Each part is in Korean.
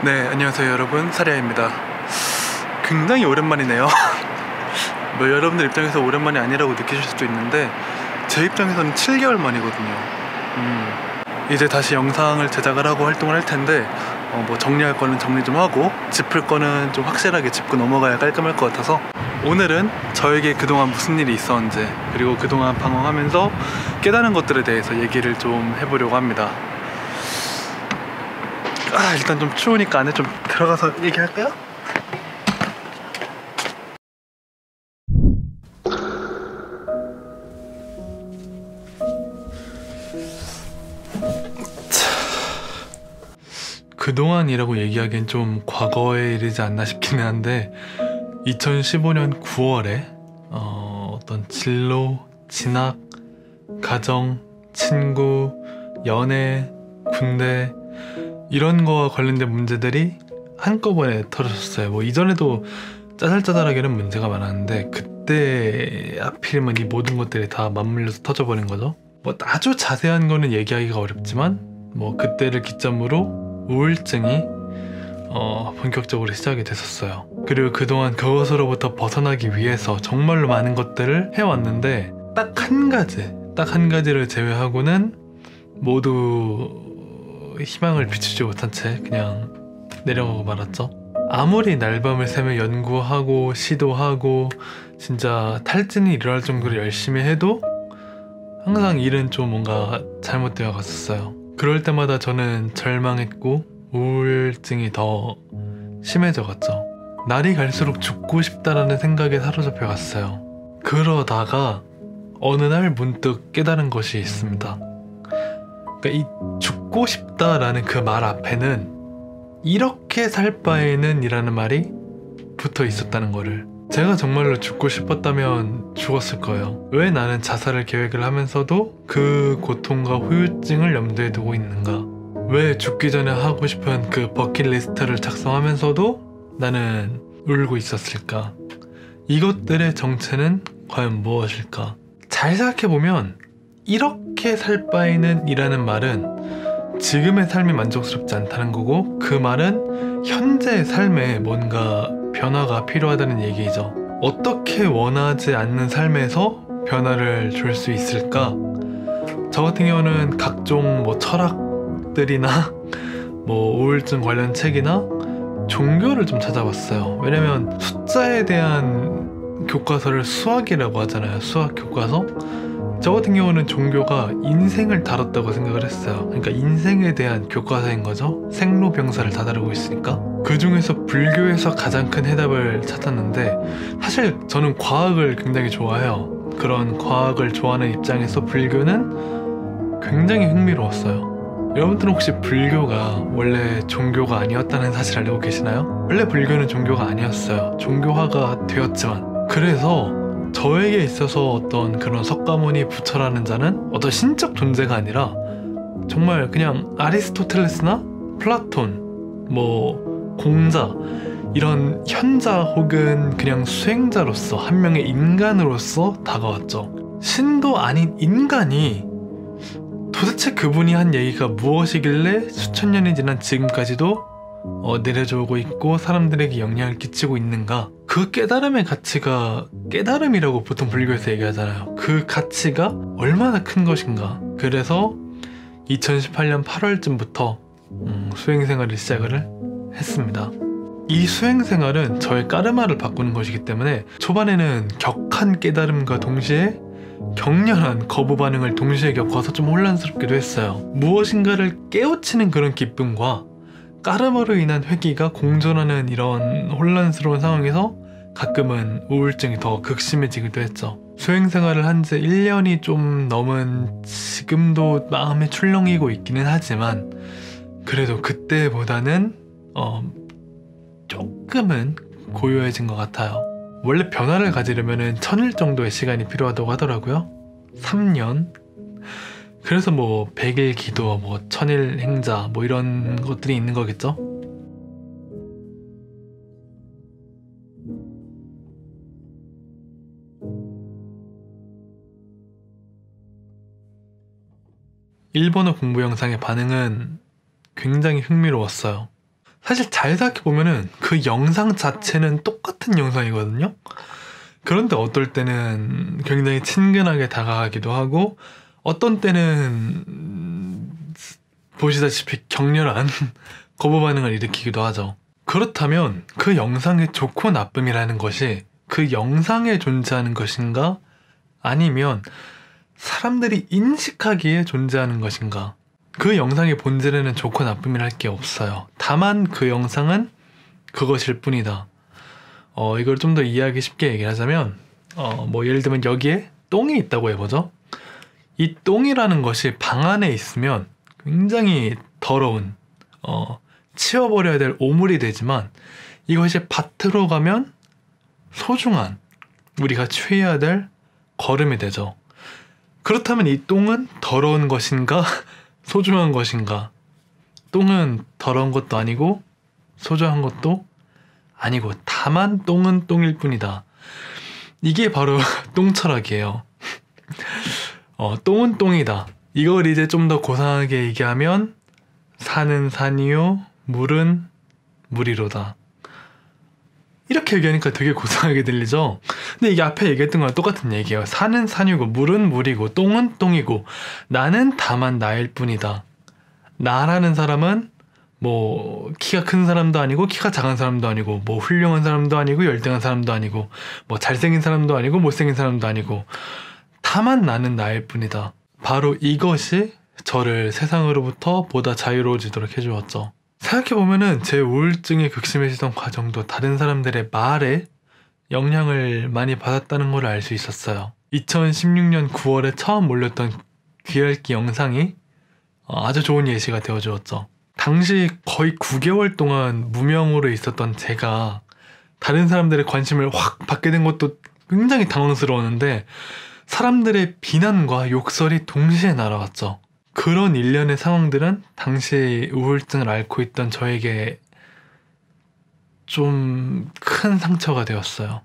네, 안녕하세요 여러분, 사리아입니다. 굉장히 오랜만이네요. 뭐 여러분들 입장에서 오랜만이 아니라고 느끼실 수도 있는데 제 입장에서는 7개월 만이거든요. 이제 다시 영상을 제작을 하고 활동을 할 텐데 뭐 정리할 거는 정리 좀 하고 짚을 거는 좀 확실하게 짚고 넘어가야 깔끔할 것 같아서 오늘은 저에게 그동안 무슨 일이 있었는지, 그리고 그동안 방황하면서 깨달은 것들에 대해서 얘기를 좀 해보려고 합니다. 일단 좀 추우니까 안에 좀 들어가서 얘기할까요? 그동안이라고 얘기하기엔 좀 과거에 이르지 않나 싶기는 한데 2015년 9월에 어떤 진로, 진학, 가정, 친구, 연애, 군대 이런 거와 관련된 문제들이 한꺼번에 터졌어요. 뭐 이전에도 짜잘짜잘하게는 문제가 많았는데 그때 하필이면 이 모든 것들이 다 맞물려서 터져버린 거죠. 뭐 아주 자세한 거는 얘기하기가 어렵지만 뭐 그때를 기점으로 우울증이 본격적으로 시작이 됐었어요. 그리고 그동안 그것으로부터 벗어나기 위해서 정말로 많은 것들을 해왔는데 딱 한 가지를 제외하고는 모두 희망을 비추지 못한 채 그냥 내려가고 말았죠. 아무리 날밤을 새며 연구하고 시도하고 진짜 탈진이 일어날 정도로 열심히 해도 항상 일은 좀 뭔가 잘못되어 갔었어요. 그럴 때마다 저는 절망했고 우울증이 더 심해져 갔죠. 날이 갈수록 죽고 싶다라는 생각에 사로잡혀 갔어요. 그러다가 어느 날 문득 깨달은 것이 있습니다. 그러니까 이 죽고 싶다라는 그 말 앞에는 이렇게 살 바에는 이라는 말이 붙어 있었다는 거를. 제가 정말로 죽고 싶었다면 죽었을 거예요. 왜 나는 자살을 계획을 하면서도 그 고통과 후유증을 염두에 두고 있는가? 왜 죽기 전에 하고 싶은 그 버킷리스트를 작성하면서도 나는 울고 있었을까? 이것들의 정체는 과연 무엇일까? 잘 생각해보면 이렇게 살 바에는 이라는 말은 지금의 삶이 만족스럽지 않다는 거고, 그 말은 현재의 삶에 뭔가 변화가 필요하다는 얘기죠. 어떻게 원하지 않는 삶에서 변화를 줄 수 있을까? 저 같은 경우는 각종 뭐 철학들이나 뭐 우울증 관련 책이나 종교를 좀 찾아봤어요. 왜냐면 숫자에 대한 교과서를 수학이라고 하잖아요. 수학 교과서. 저 같은 경우는 종교가 인생을 다뤘다고 생각을 했어요. 그러니까 인생에 대한 교과서인 거죠. 생로병사를 다 다루고 있으니까. 그 중에서 불교에서 가장 큰 해답을 찾았는데, 사실 저는 과학을 굉장히 좋아해요. 그런 과학을 좋아하는 입장에서 불교는 굉장히 흥미로웠어요. 여러분들은 혹시 불교가 원래 종교가 아니었다는 사실 알고 계시나요? 원래 불교는 종교가 아니었어요. 종교화가 되었지만. 그래서 저에게 있어서 어떤 그런 석가모니 부처라는 자는 어떤 신적 존재가 아니라 정말 그냥 아리스토텔레스나 플라톤, 뭐 공자, 이런 현자 혹은 그냥 수행자로서 한 명의 인간으로서 다가왔죠. 신도 아닌 인간이 도대체 그분이 한 얘기가 무엇이길래 수천 년이 지난 지금까지도 내려져 오고 있고 사람들에게 영향을 끼치고 있는가? 그 깨달음의 가치가, 깨달음이라고 보통 불교에서 얘기하잖아요. 그 가치가 얼마나 큰 것인가? 그래서 2018년 8월쯤부터 수행생활을 시작을 했습니다. 이 수행생활은 저의 까르마를 바꾸는 것이기 때문에 초반에는 격한 깨달음과 동시에 격렬한 거부 반응을 동시에 겪어서 좀 혼란스럽기도 했어요. 무엇인가를 깨우치는 그런 기쁨과 까르마로 인한 회귀가 공존하는 이런 혼란스러운 상황에서 가끔은 우울증이 더 극심해지기도 했죠. 수행생활을 한 지 1년이 좀 넘은 지금도 마음이 출렁이고 있기는 하지만 그래도 그때보다는 조금은 고요해진 것 같아요. 원래 변화를 가지려면 1000일 정도의 시간이 필요하다고 하더라고요. 3년. 그래서 뭐 100일 기도, 뭐 1000일 행자, 뭐 이런 것들이 있는 거겠죠? 일본어 공부 영상의 반응은 굉장히 흥미로웠어요. 사실 잘 생각해보면은 그 영상 자체는 똑같은 영상이거든요. 그런데 어떨 때는 굉장히 친근하게 다가가기도 하고 어떤 때는 보시다시피 격렬한 거부 반응을 일으키기도 하죠. 그렇다면 그 영상의 좋고 나쁨이라는 것이 그 영상에 존재하는 것인가? 아니면 사람들이 인식하기에 존재하는 것인가? 그 영상의 본질에는 좋고 나쁨이랄 게 없어요. 다만 그 영상은 그것일 뿐이다. 이걸 좀 더 이해하기 쉽게 얘기를 하자면 뭐 예를 들면 여기에 똥이 있다고 해보죠. 이 똥이라는 것이 방 안에 있으면 굉장히 더러운 치워버려야 될 오물이 되지만 이것이 밭으로 가면 소중한 우리가 취해야 될 거름이 되죠. 그렇다면 이 똥은 더러운 것인가 소중한 것인가? 똥은 더러운 것도 아니고 소중한 것도 아니고 다만 똥은 똥일 뿐이다. 이게 바로 똥철학이에요. 똥은 똥이다. 이걸 이제 좀 더 고상하게 얘기하면 산은 산이요 물은 물이로다. 이렇게 얘기하니까 되게 고상하게 들리죠? 근데 이게 앞에 얘기했던 거랑 똑같은 얘기예요. 산은 산이고 물은 물이고 똥은 똥이고 나는 다만 나일 뿐이다. 나라는 사람은 뭐 키가 큰 사람도 아니고 키가 작은 사람도 아니고 뭐 훌륭한 사람도 아니고 열등한 사람도 아니고 뭐 잘생긴 사람도 아니고 못생긴 사람도 아니고 다만 나는 나일 뿐이다. 바로 이것이 저를 세상으로부터 보다 자유로워지도록 해주었죠. 생각해보면은 제 우울증이 극심해지던 과정도 다른 사람들의 말에 영향을 많이 받았다는 걸 알 수 있었어요. 2016년 9월에 처음 올렸던 귀핥기 영상이 아주 좋은 예시가 되어주었죠. 당시 거의 9개월 동안 무명으로 있었던 제가 다른 사람들의 관심을 확 받게 된 것도 굉장히 당황스러웠는데 사람들의 비난과 욕설이 동시에 날아왔죠. 그런 일련의 상황들은 당시 우울증을 앓고 있던 저에게 좀 큰 상처가 되었어요.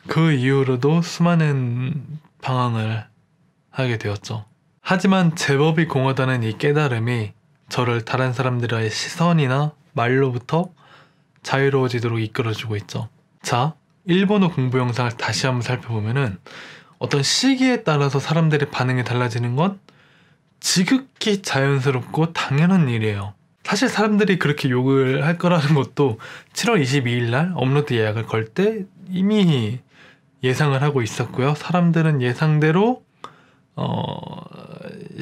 그 이후로도 수많은 방황을 하게 되었죠. 하지만 제법이 공허다는 이 깨달음이 저를 다른 사람들의 시선이나 말로부터 자유로워지도록 이끌어주고 있죠. 자, 일본어 공부 영상을 다시 한번 살펴보면은 어떤 시기에 따라서 사람들의 반응이 달라지는 건 지극히 자연스럽고 당연한 일이에요. 사실 사람들이 그렇게 욕을 할 거라는 것도 7월 22일 날 업로드 예약을 걸 때 이미 예상을 하고 있었고요. 사람들은 예상대로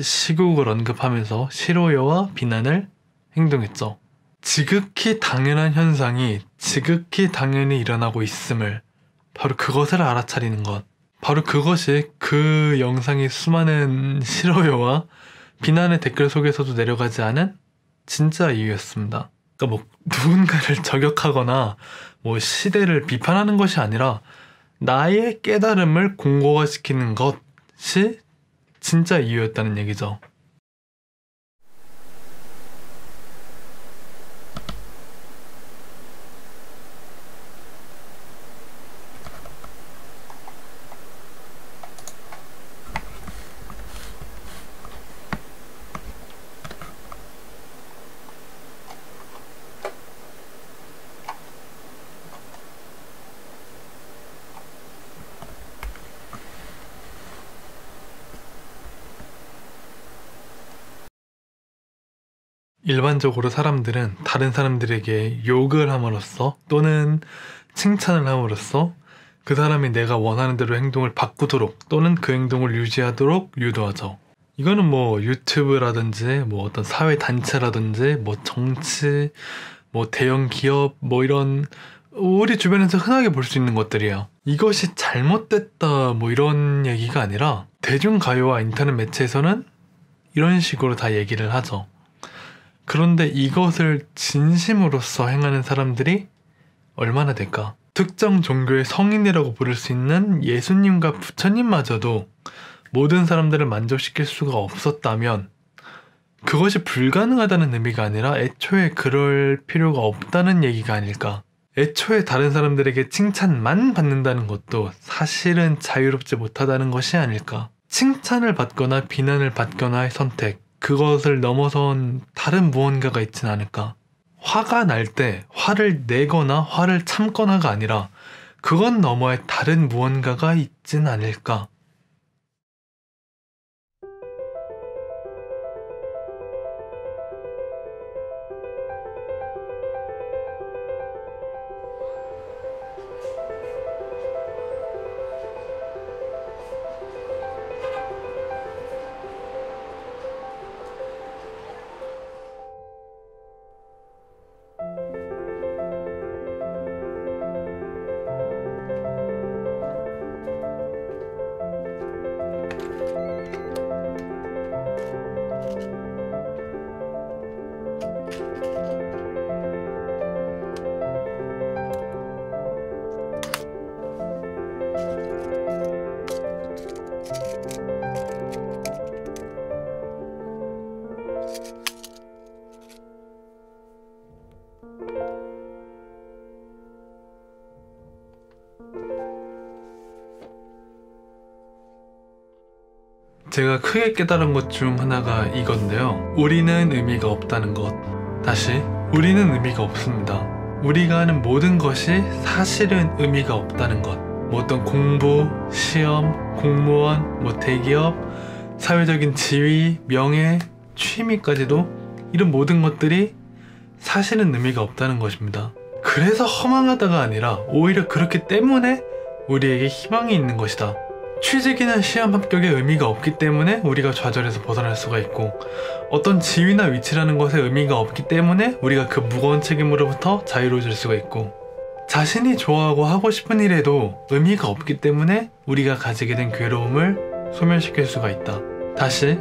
시국을 언급하면서 싫어요와 비난을 행동했죠. 지극히 당연한 현상이 지극히 당연히 일어나고 있음을 바로 그것을 알아차리는 것, 바로 그것이 그 영상의 수많은 싫어요와 비난의 댓글 속에서도 내려가지 않은 진짜 이유였습니다. 그러니까 뭐 누군가를 저격하거나 뭐 시대를 비판하는 것이 아니라 나의 깨달음을 공고화시키는 것이 진짜 이유였다는 얘기죠. 일반적으로 사람들은 다른 사람들에게 욕을 함으로써 또는 칭찬을 함으로써 그 사람이 내가 원하는 대로 행동을 바꾸도록 또는 그 행동을 유지하도록 유도하죠. 이거는 뭐 유튜브라든지 뭐 어떤 사회단체라든지 뭐 정치, 뭐 대형 기업 뭐 이런 우리 주변에서 흔하게 볼 수 있는 것들이에요. 이것이 잘못됐다 뭐 이런 얘기가 아니라 대중가요와 인터넷 매체에서는 이런 식으로 다 얘기를 하죠. 그런데 이것을 진심으로써 행하는 사람들이 얼마나 될까? 특정 종교의 성인이라고 부를 수 있는 예수님과 부처님마저도 모든 사람들을 만족시킬 수가 없었다면 그것이 불가능하다는 의미가 아니라 애초에 그럴 필요가 없다는 얘기가 아닐까? 애초에 다른 사람들에게 칭찬만 받는다는 것도 사실은 자유롭지 못하다는 것이 아닐까? 칭찬을 받거나 비난을 받거나의 선택, 그것을 넘어선 다른 무언가가 있진 않을까? 화가 날 때 화를 내거나 화를 참거나가 아니라 그건 너머에 다른 무언가가 있진 않을까? 제가 크게 깨달은 것 중 하나가 이건데요. 우리는 의미가 없다는 것. 다시, 우리는 의미가 없습니다. 우리가 하는 모든 것이 사실은 의미가 없다는 것. 뭐 어떤 공부, 시험, 공무원, 뭐 대기업, 사회적인 지위, 명예, 취미까지도 이런 모든 것들이 사실은 의미가 없다는 것입니다. 그래서 허망하다가 아니라 오히려 그렇기 때문에 우리에게 희망이 있는 것이다. 취직이나 시험 합격에 의미가 없기 때문에 우리가 좌절해서 벗어날 수가 있고, 어떤 지위나 위치라는 것에 의미가 없기 때문에 우리가 그 무거운 책임으로부터 자유로워질 수가 있고, 자신이 좋아하고 하고 싶은 일에도 의미가 없기 때문에 우리가 가지게 된 괴로움을 소멸시킬 수가 있다. 다시,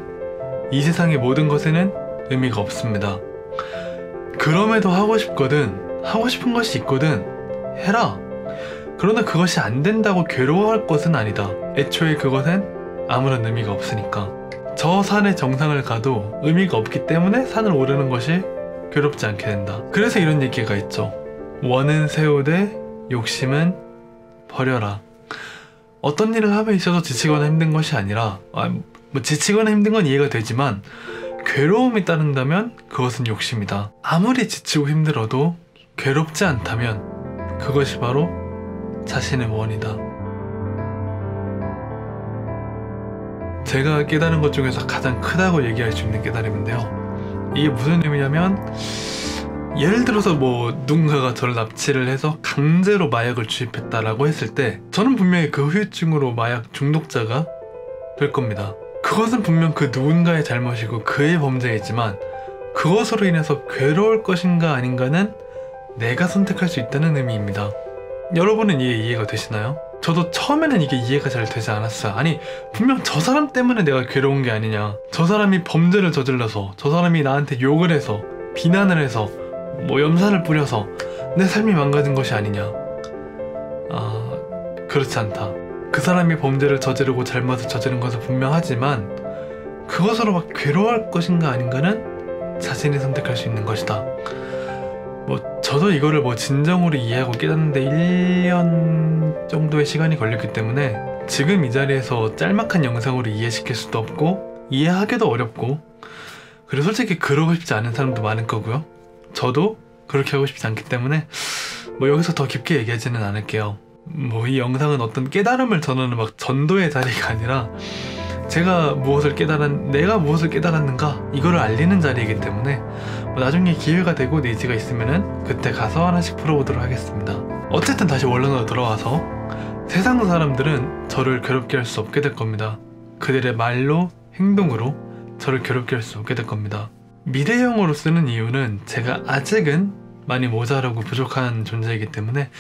이 세상의 모든 것에는 의미가 없습니다. 그럼에도 하고 싶거든, 하고 싶은 것이 있거든 해라. 그러나 그것이 안 된다고 괴로워할 것은 아니다. 애초에 그것엔 아무런 의미가 없으니까. 저 산의 정상을 가도 의미가 없기 때문에 산을 오르는 것이 괴롭지 않게 된다. 그래서 이런 얘기가 있죠. 원은 세우되 욕심은 버려라. 어떤 일을 함에 있어서 지치거나 힘든 것이 아니라, 지치거나 힘든 건 이해가 되지만 괴로움이 따른다면 그것은 욕심이다. 아무리 지치고 힘들어도 괴롭지 않다면 그것이 바로 자신의 원이다. 제가 깨달은 것 중에서 가장 크다고 얘기할 수 있는 깨달음인데요. 이게 무슨 의미냐면, 예를 들어서 뭐 누군가가 저를 납치를 해서 강제로 마약을 주입했다라고 했을 때 저는 분명히 그 후유증으로 마약 중독자가 될 겁니다. 그것은 분명 그 누군가의 잘못이고 그의 범죄이지만 그것으로 인해서 괴로울 것인가 아닌가는 내가 선택할 수 있다는 의미입니다. 여러분은 이해가 되시나요? 저도 처음에는 이게 이해가 잘 되지 않았어요. 아니, 분명 저 사람 때문에 내가 괴로운 게 아니냐, 저 사람이 범죄를 저질러서, 저 사람이 나한테 욕을 해서, 비난을 해서, 뭐 염산을 뿌려서 내 삶이 망가진 것이 아니냐. 그렇지 않다. 그 사람이 범죄를 저지르고 잘못을 저지른 것은 분명하지만 그것으로 막 괴로워할 것인가 아닌가는 자신이 선택할 수 있는 것이다. 저도 이거를 진정으로 이해하고 깨닫는데 1년 정도의 시간이 걸렸기 때문에 지금 이 자리에서 짤막한 영상으로 이해시킬 수도 없고 이해하기도 어렵고, 그리고 솔직히 그러고 싶지 않은 사람도 많을 거고요. 저도 그렇게 하고 싶지 않기 때문에 여기서 더 깊게 얘기하지는 않을게요. 이 영상은 어떤 깨달음을 전하는 전도의 자리가 아니라 내가 무엇을 깨달았는가 이거를 알리는 자리이기 때문에 나중에 기회가 되고 니즈가 있으면은 그때 가서 하나씩 풀어보도록 하겠습니다. 어쨌든 다시 원론으로 돌아와서, 세상 사람들은 저를 괴롭게 할 수 없게 될 겁니다. 그들의 말로 행동으로 저를 괴롭게 할 수 없게 될 겁니다. 미래형으로 쓰는 이유는 제가 아직은 많이 모자라고 부족한 존재이기 때문에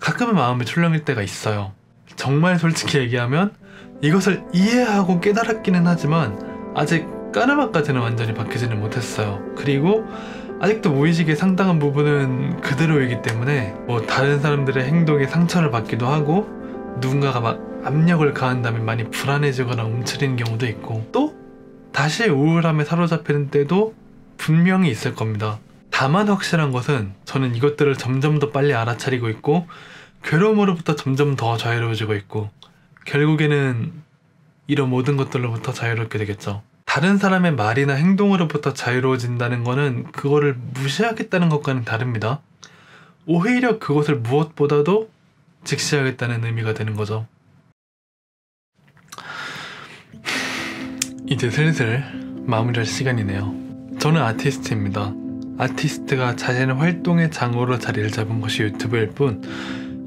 가끔은 마음이 출렁일 때가 있어요. 정말 솔직히 얘기하면 이것을 이해하고 깨달았기는 하지만 아직 까르마까지는 완전히 바뀌지는 못했어요. 그리고 아직도 무의식의 상당한 부분은 그대로이기 때문에 다른 사람들의 행동에 상처를 받기도 하고, 누군가가 압력을 가한다면 많이 불안해지거나 움츠리는 경우도 있고, 또 다시 우울함에 사로잡히는 때도 분명히 있을 겁니다. 다만 확실한 것은 저는 이것들을 점점 더 빨리 알아차리고 있고 괴로움으로부터 점점 더 자유로워지고 있고 결국에는 이런 모든 것들로부터 자유롭게 되겠죠. 다른 사람의 말이나 행동으로부터 자유로워진다는 거는 그거를 무시하겠다는 것과는 다릅니다. 오히려 그것을 무엇보다도 직시하겠다는 의미가 되는 거죠. 이제 슬슬 마무리할 시간이네요. 저는 아티스트입니다. 아티스트가 자신의 활동의 장으로 자리를 잡은 것이 유튜브일 뿐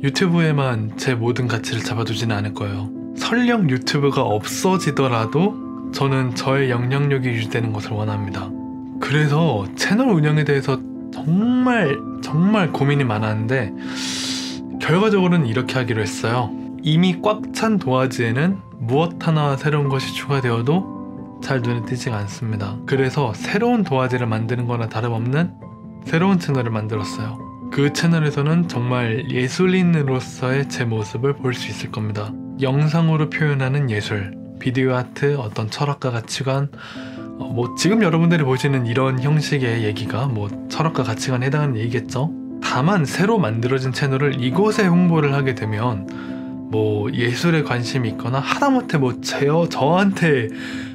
유튜브에만 제 모든 가치를 잡아두지는 않을 거예요. 설령 유튜브가 없어지더라도 저는 저의 영향력이 유지되는 것을 원합니다. 그래서 채널 운영에 대해서 정말 고민이 많았는데 결과적으로는 이렇게 하기로 했어요. 이미 꽉 찬 도화지에는 무엇 하나 새로운 것이 추가되어도 잘 눈에 띄지가 않습니다. 그래서 새로운 도화지를 만드는 거나 다름없는 새로운 채널을 만들었어요. 그 채널에서는 정말 예술인으로서의 제 모습을 볼 수 있을 겁니다. 영상으로 표현하는 예술, 비디오 아트, 어떤 철학과 가치관, 지금 여러분들이 보시는 이런 형식의 얘기가 철학과 가치관에 해당하는 얘기겠죠? 다만 새로 만들어진 채널을 이곳에 홍보를 하게 되면 예술에 관심이 있거나 하다못해 저한테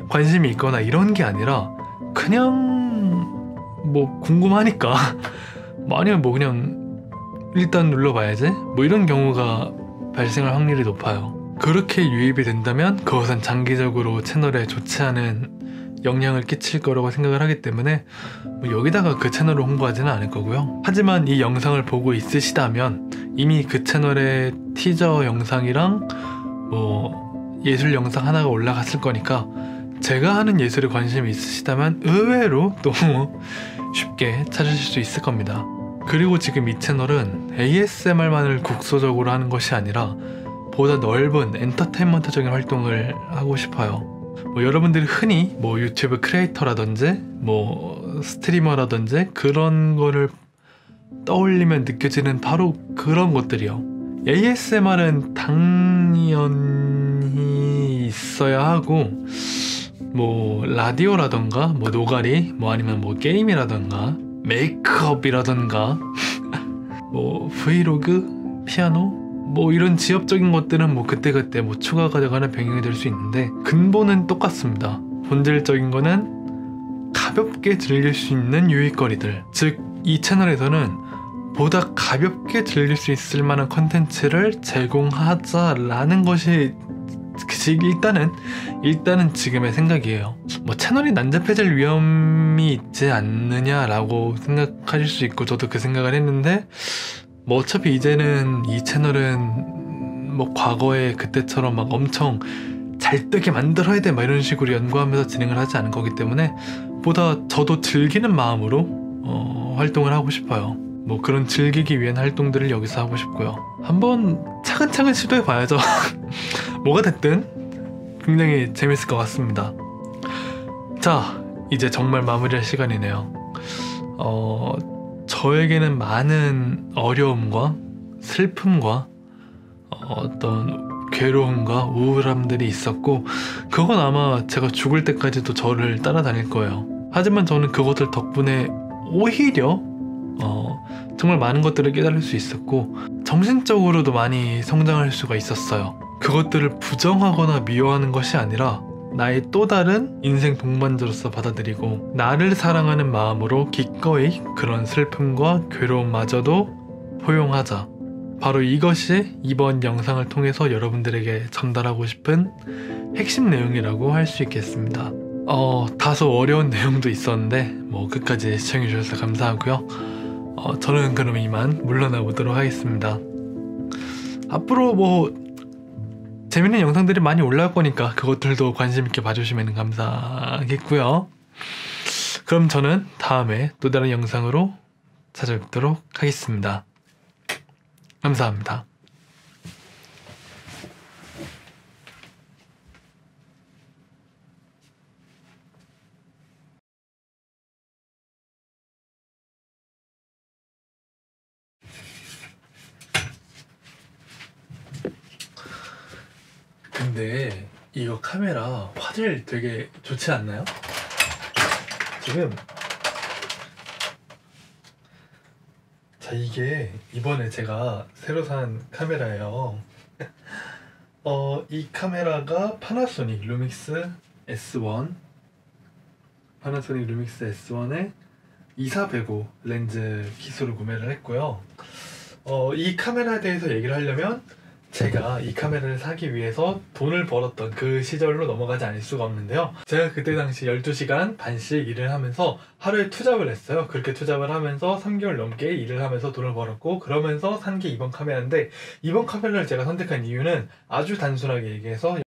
관심이 있거나 이런 게 아니라 그냥 궁금하니까 아니면 그냥 일단 눌러봐야지 이런 경우가 발생할 확률이 높아요. 그렇게 유입이 된다면 그것은 장기적으로 채널에 좋지 않은 영향을 끼칠 거라고 생각을 하기 때문에 여기다가 그 채널을 홍보하지는 않을 거고요. 하지만 이 영상을 보고 있으시다면 이미 그 채널에 티저 영상이랑 예술 영상 하나가 올라갔을 거니까 제가 하는 예술에 관심이 있으시다면 의외로 또 쉽게 찾으실 수 있을 겁니다. 그리고 지금 이 채널은 ASMR만을 국소적으로 하는 것이 아니라 보다 넓은 엔터테인먼트적인 활동을 하고 싶어요. 여러분들이 흔히 유튜브 크리에이터라든지 스트리머라든지 그런 거를 떠올리면 느껴지는 바로 그런 것들이요. ASMR은 당연히 있어야 하고 라디오라던가 노가리 아니면 게임이라던가 메이크업이라던가 브이로그, 피아노 이런 지엽적인 것들은 그때그때 추가가 되거나 변경이 될 수 있는데 근본은 똑같습니다. 본질적인 거는 가볍게 즐길 수 있는 유익거리들, 즉 이 채널에서는 보다 가볍게 즐길 수 있을 만한 컨텐츠를 제공하자라는 것이 일단은 지금의 생각이에요. 채널이 난잡해질 위험이 있지 않느냐라고 생각하실 수 있고 저도 그 생각을 했는데 어차피 이제는 이 채널은 과거에 그때처럼 엄청 잘 뜨게 만들어야 돼 이런 식으로 연구하면서 진행을 하지 않은 거기 때문에 보다 저도 즐기는 마음으로 활동을 하고 싶어요. 그런 즐기기 위한 활동들을 여기서 하고 싶고요. 한번 차근차근 시도해 봐야죠. 뭐가 됐든 굉장히 재밌을 것 같습니다. 자, 이제 정말 마무리할 시간이네요. 저에게는 많은 어려움과 슬픔과 어떤 괴로움과 우울함들이 있었고 그건 아마 제가 죽을 때까지도 저를 따라다닐 거예요. 하지만 저는 그것들 덕분에 오히려 정말 많은 것들을 깨달을 수 있었고 정신적으로도 많이 성장할 수가 있었어요. 그것들을 부정하거나 미워하는 것이 아니라 나의 또 다른 인생 동반자로서 받아들이고 나를 사랑하는 마음으로 기꺼이 그런 슬픔과 괴로움마저도 포용하자. 바로 이것이 이번 영상을 통해서 여러분들에게 전달하고 싶은 핵심 내용이라고 할 수 있겠습니다. 다소 어려운 내용도 있었는데 끝까지 시청해주셔서 감사하고요. 저는 그럼 이만 물러나 보도록 하겠습니다. 앞으로 재밌는 영상들이 많이 올라올 거니까 그것들도 관심 있게 봐주시면 감사하겠고요. 그럼 저는 다음에 또 다른 영상으로 찾아뵙도록 하겠습니다. 감사합니다. 근데 이거 카메라 화질 되게 좋지 않나요? 지금 이게 이번에 제가 새로 산 카메라예요. 이 카메라가 파나소닉 루믹스 S1 파나소닉 루믹스 S1의 2405 렌즈 기술을 구매를 했고요. 이 카메라에 대해서 얘기를 하려면 제가 이 카메라를 사기 위해서 돈을 벌었던 그 시절로 넘어가지 않을 수가 없는데요. 제가 그때 당시 12시간 반씩 일을 하면서 하루에 투잡을 했어요. 그렇게 투잡을 하면서 3개월 넘게 일을 하면서 돈을 벌었고, 그러면서 산 게 이번 카메라인데, 이번 카메라를 제가 선택한 이유는 아주 단순하게 얘기해서